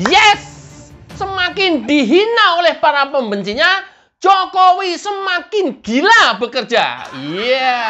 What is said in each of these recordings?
Yes! Semakin dihina oleh para pembencinya, Jokowi semakin gila bekerja. Iya.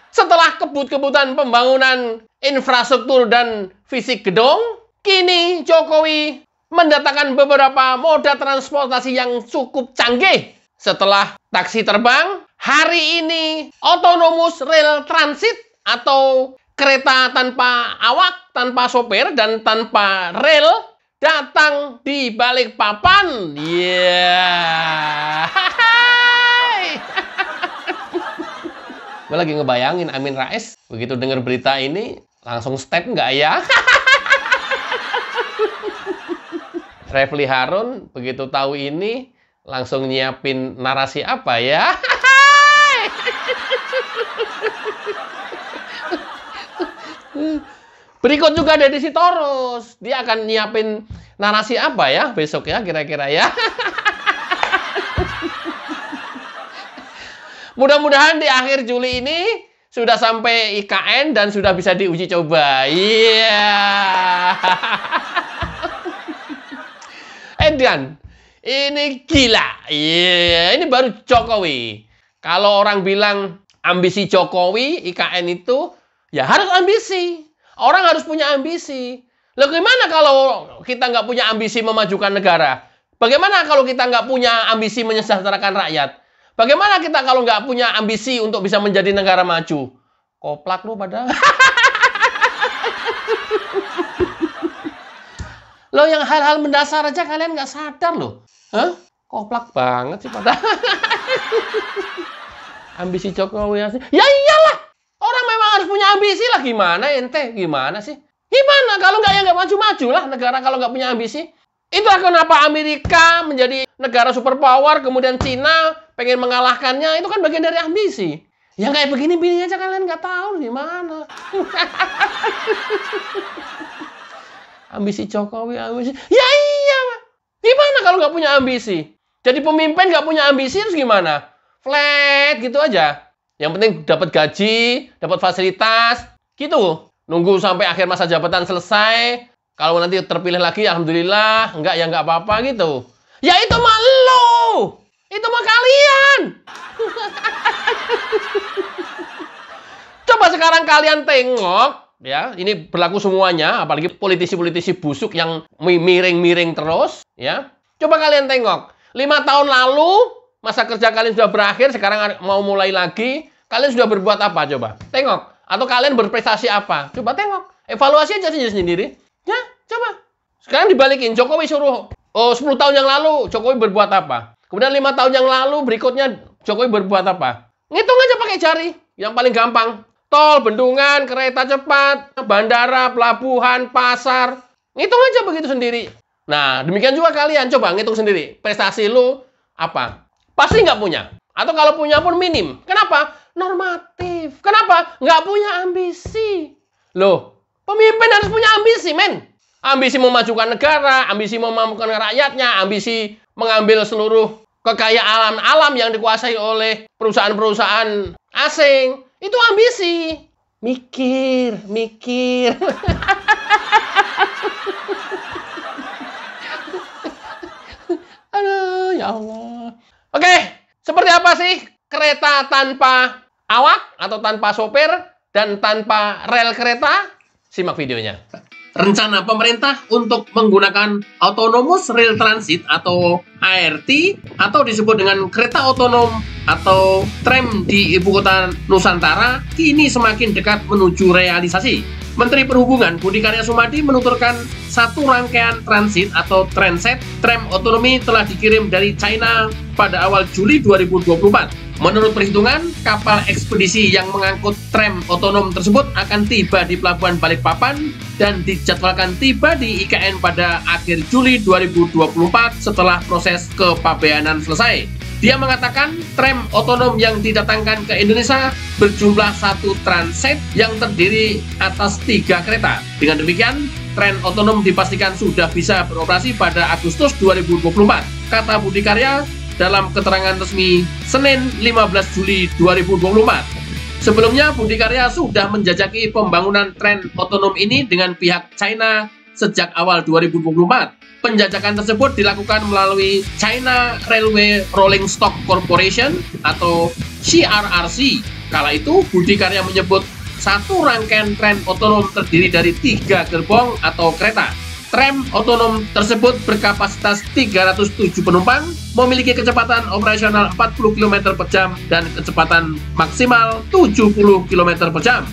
Setelah kebut-kebutan pembangunan infrastruktur dan fisik gedung, kini Jokowi mendatangkan beberapa moda transportasi yang cukup canggih. Setelah taksi terbang, hari ini autonomous rail transit atau kereta tanpa awak, tanpa sopir, dan tanpa rel datang di Balikpapan. Yeah. Gue lagi ngebayangin Amin Rais begitu dengar berita ini langsung step nggak ya? Refly Harun begitu tahu ini langsung nyiapin narasi apa ya? Berikut juga Deddy Sitorus, dia akan nyiapin narasi apa ya besok ya kira-kira ya? Mudah-mudahan di akhir Juli ini sudah sampai IKN dan sudah bisa diuji coba. Iya. Edian, ini gila. Iya, ini baru Jokowi. Kalau orang bilang ambisi Jokowi, IKN itu, ya harus ambisi. Orang harus punya ambisi. Loh, gimana kalau kita nggak punya ambisi memajukan negara? Bagaimana kalau kita nggak punya ambisi menyejahterakan rakyat? Bagaimana kita kalau nggak punya ambisi untuk bisa menjadi negara maju? Koplak lu pada. Loh, yang hal-hal mendasar aja kalian nggak sadar loh. Hah? Koplak banget sih pada. Ambisi Jokowi sih. Ya iyalah. Orang memang harus punya ambisi lah. Gimana ente? Gimana sih? Gimana kalau nggak ya nggak maju-maju lah negara kalau nggak punya ambisi? Itulah kenapa Amerika menjadi negara superpower, kemudian Cina pengen mengalahkannya, itu kan bagian dari ambisi. Yang kayak begini-begini aja kalian nggak tahu gimana. Ambisi Jokowi, ambisi. Ya iya, gimana kalau nggak punya ambisi? Jadi pemimpin nggak punya ambisi terus gimana? Flat gitu aja. Yang penting dapat gaji, dapat fasilitas, gitu. Nunggu sampai akhir masa jabatan selesai. Kalau nanti terpilih lagi, alhamdulillah. Enggak, ya enggak apa-apa gitu. Ya itu mah lo. Itu mah kalian. Coba sekarang kalian tengok. Ya, ini berlaku semuanya. Apalagi politisi-politisi busuk yang miring-miring terus. Ya, coba kalian tengok. 5 tahun lalu, masa kerja kalian sudah berakhir. Sekarang mau mulai lagi. Kalian sudah berbuat apa coba? Tengok. Atau kalian berprestasi apa? Coba tengok. Evaluasi aja sendiri. Ya, coba. Sekarang dibalikin. Jokowi suruh, 10 tahun yang lalu Jokowi berbuat apa? Kemudian 5 tahun yang lalu berikutnya Jokowi berbuat apa? Ngitung aja pakai jari. Yang paling gampang. Tol, bendungan, kereta cepat, bandara, pelabuhan, pasar. Ngitung aja begitu sendiri. Nah, demikian juga kalian. Coba ngitung sendiri. Prestasi lu apa? Pasti nggak punya. Atau kalau punya pun minim. Kenapa? Normatif. Kenapa? Nggak punya ambisi. Loh, pemimpin harus punya ambisi, men. Ambisi memajukan negara, ambisi memampukan rakyatnya, ambisi mengambil seluruh kekayaan alam yang dikuasai oleh perusahaan-perusahaan asing. Itu ambisi. Mikir. Aduh, ya Allah. Oke, seperti apa sih kereta tanpa awak atau tanpa sopir dan tanpa rel kereta? Simak videonya. Rencana pemerintah untuk menggunakan Autonomous Rail Transit atau ART atau disebut dengan kereta otonom atau tram di ibu kota Nusantara kini semakin dekat menuju realisasi. Menteri Perhubungan Budi Karya Sumadi menuturkan satu rangkaian transit atau transit tram otonomi telah dikirim dari China pada awal Juli 2024. Menurut perhitungan, kapal ekspedisi yang mengangkut tram otonom tersebut akan tiba di Pelabuhan Balikpapan dan dijadwalkan tiba di IKN pada akhir Juli 2024 setelah proses kepabeanan selesai. Dia mengatakan tram otonom yang didatangkan ke Indonesia berjumlah 1 transit yang terdiri atas 3 kereta. Dengan demikian, tram otonom dipastikan sudah bisa beroperasi pada Agustus 2024. Kata Budi Karya dalam keterangan resmi Senin 15 Juli 2024. Sebelumnya Budi Karya sudah menjajaki pembangunan tram otonom ini dengan pihak China sejak awal 2024. Penjajakan tersebut dilakukan melalui China Railway Rolling Stock Corporation atau CRRC. Kala itu, Budi Karya menyebut satu rangkaian tren otonom terdiri dari 3 gerbong atau kereta. Tram otonom tersebut berkapasitas 307 penumpang, memiliki kecepatan operasional 40 km per jam dan kecepatan maksimal 70 km per jam.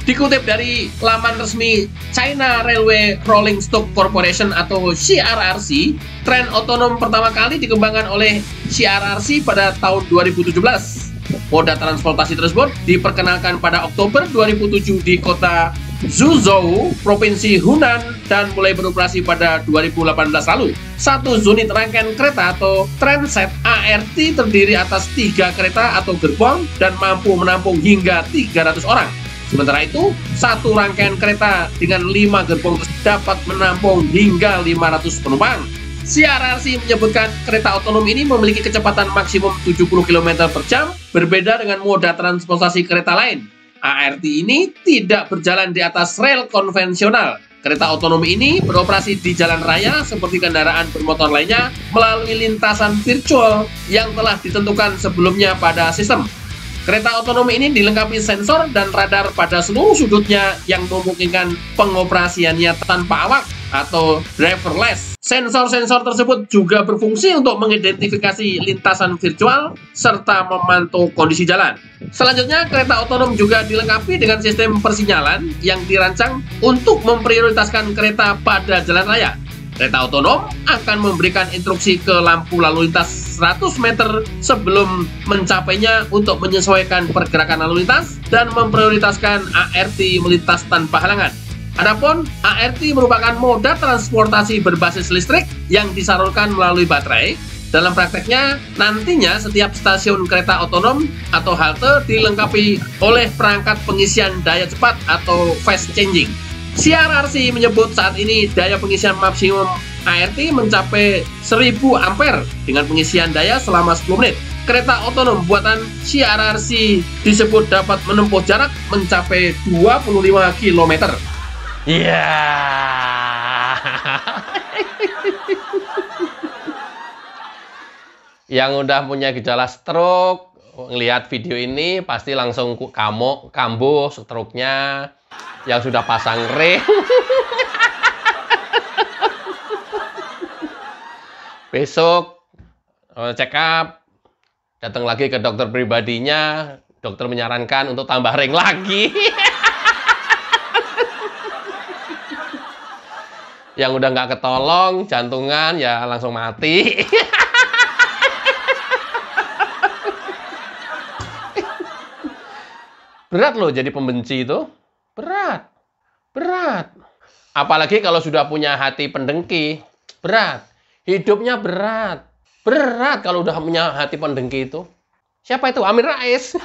Dikutip dari laman resmi China Railway Rolling Stock Corporation atau CRRC, tren otonom pertama kali dikembangkan oleh CRRC pada tahun 2017. Moda transportasi tersebut diperkenalkan pada Oktober 2007 di kota Zhuzhou, Provinsi Hunan, dan mulai beroperasi pada 2018 lalu. Satu unit rangkaian kereta atau transit ART terdiri atas 3 kereta atau gerbong dan mampu menampung hingga 300 orang. Sementara itu, satu rangkaian kereta dengan 5 gerbong dapat menampung hingga 500 penumpang. CRRC menyebutkan kereta otonom ini memiliki kecepatan maksimum 70 km per jam, berbeda dengan moda transportasi kereta lain. ART ini tidak berjalan di atas rel konvensional. Kereta otonom ini beroperasi di jalan raya seperti kendaraan bermotor lainnya melalui lintasan virtual yang telah ditentukan sebelumnya pada sistem. Kereta otonom ini dilengkapi sensor dan radar pada seluruh sudutnya yang memungkinkan pengoperasiannya tanpa awak atau driverless. Sensor-sensor tersebut juga berfungsi untuk mengidentifikasi lintasan virtual serta memantau kondisi jalan. Selanjutnya, kereta otonom juga dilengkapi dengan sistem persinyalan yang dirancang untuk memprioritaskan kereta pada jalan raya. Kereta otonom akan memberikan instruksi ke lampu lalu lintas 100 meter sebelum mencapainya untuk menyesuaikan pergerakan lalu lintas dan memprioritaskan ART melintas tanpa halangan. Adapun ART merupakan moda transportasi berbasis listrik yang disalurkan melalui baterai. Dalam prakteknya, nantinya setiap stasiun kereta otonom atau halte dilengkapi oleh perangkat pengisian daya cepat atau fast changing. CRRC menyebut saat ini daya pengisian maksimum ART mencapai 1000 ampere dengan pengisian daya selama 10 menit. Kereta otonom buatan CRRC disebut dapat menempuh jarak mencapai 25 km. Iya. Yang udah punya gejala stroke, ngelihat video ini pasti langsung kambuh stroke-nya. Yang sudah pasang ring, besok check up, datang lagi ke dokter pribadinya, dokter menyarankan untuk tambah ring lagi. Yang udah nggak ketolong, jantungan ya langsung mati. Berat loh jadi pembenci itu. Berat. Apalagi kalau sudah punya hati pendengki. Berat. Hidupnya berat. Berat kalau udah punya hati pendengki itu. Siapa itu? Amin Rais.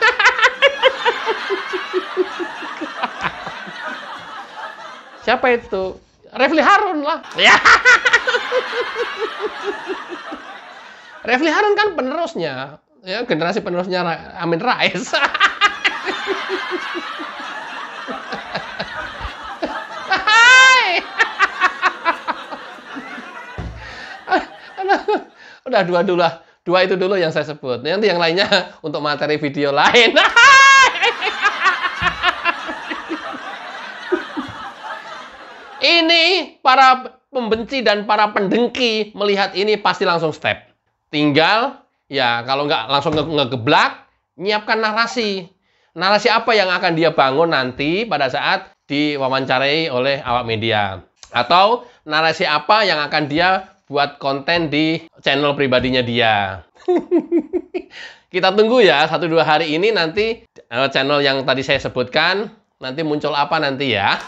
Siapa itu? Refli Harun lah. Ya. Refli Harun kan penerusnya. Ya, generasi penerusnya Amin Rais. Udah dua itu dulu yang saya sebut. Nanti yang lainnya untuk materi video lain. Ini para pembenci dan para pendengki melihat ini pasti langsung step. Tinggal ya kalau nggak langsung ngegeblak, nyiapkan narasi. Narasi apa yang akan dia bangun nanti pada saat diwawancarai oleh awak media. Atau narasi apa yang akan dia buat konten di channel pribadinya dia. Kita tunggu ya, 1-2 hari ini nanti channel yang tadi saya sebutkan, nanti muncul apa nanti ya.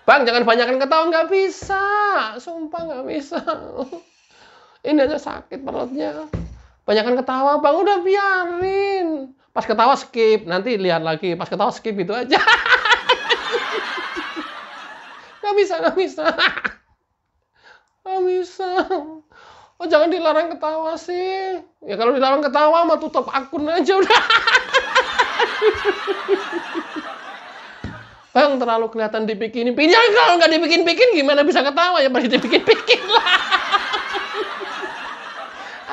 Bang, jangan banyakan ketawa, nggak bisa. Sumpah nggak bisa. Ini aja sakit perutnya. Banyakan ketawa, Bang, udah biarin. Pas ketawa skip, nanti lihat lagi. Pas ketawa skip itu aja. Nggak bisa. Nggak bisa. Oh, jangan dilarang ketawa sih. Ya kalau dilarang ketawa, mah tutup akun aja udah. Bang, terlalu kelihatan dibikin-bikin. Ya kalau nggak dibikin-bikin gimana bisa ketawa? Ya pasti dibikin-bikin lah.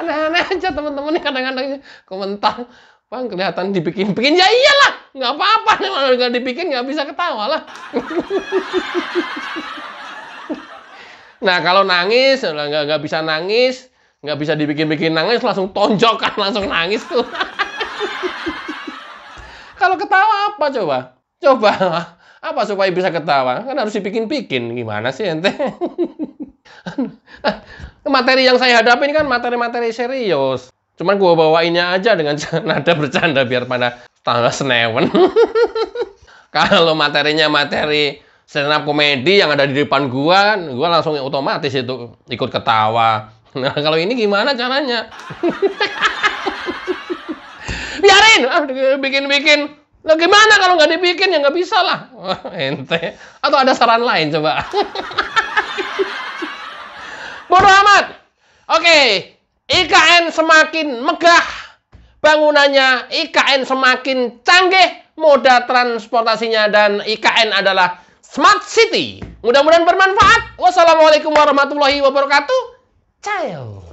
Aneh-aneh aja teman-teman nih kadang-kadang komentar. Bang, kelihatan dibikin-bikin. Ya iyalah, nggak apa-apa. Kalau nggak dibikin nggak bisa ketawa lah. Nah, kalau nangis, nggak bisa nangis, nggak bisa dibikin-bikin nangis, langsung tonjok kan, langsung nangis tuh. Kalau ketawa apa coba? Coba, apa supaya bisa ketawa? Kan harus dibikin-bikin. Gimana sih ente? Materi yang saya hadapin kan materi-materi serius. Cuman gua bawainnya aja dengan nada bercanda biar pada tangga senewen. Kalau materinya materi stand up komedi yang ada di depan gua langsung otomatis itu ikut ketawa. Nah, kalau ini gimana caranya? Biarin, bikin-bikin. Lah gimana kalau nggak dibikin ya nggak bisa lah. Wah, ente. Atau ada saran lain coba. Bodoh amat. Oke, IKN semakin megah. Bangunannya IKN semakin canggih. Moda transportasinya dan IKN adalah Smart City. Mudah-mudahan bermanfaat. Wassalamualaikum warahmatullahi wabarakatuh. Ciao.